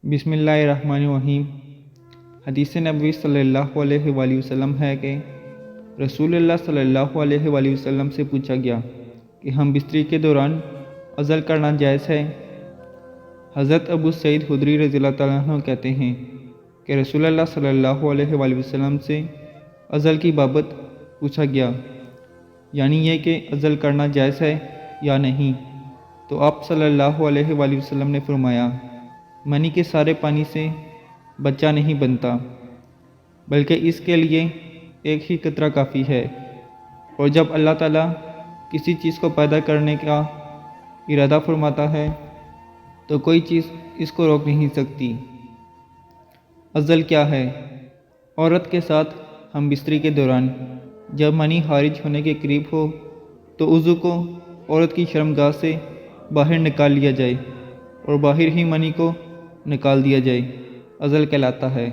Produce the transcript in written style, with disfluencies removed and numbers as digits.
बिस्मिल्लाहिर्रहमानिर्रहीम। हदीस नबवी सल्लल्लाहु अलैहि वसल्लम है कि रसूलुल्लाह सल्लल्लाहु अलैहि वसल्लम से पूछा गया कि हम बिस्तरी के दौरान अज़ल करना जायज़ है। हज़रत अबू सईद खुदरी रज़ियल्लाहु तआला अन्हु कहते हैं कि रसूलुल्लाह सल्लल्लाहु अलैहि वसल्लम से अज़ल की बाबत पूछा गया, यानी ये कि अज़ल करना जायज़ है या नहीं। तो आप सल्लल्लाहु अलैहि वसल्लम ने फरमाया, मनी के सारे पानी से बच्चा नहीं बनता, बल्कि इसके लिए एक ही कतरा काफ़ी है। और जब अल्लाह ताला किसी चीज़ को पैदा करने का इरादा फरमाता है तो कोई चीज़ इसको रोक नहीं सकती। अज़ल क्या है? औरत के साथ हम बिस्तरी के दौरान जब मनी खारिज होने के करीब हो तो उज़ू को औरत की शर्मगाह से बाहर निकाल लिया जाए और बाहर ही मनी को निकाल दिया जाए, अज़ल कहलाता है।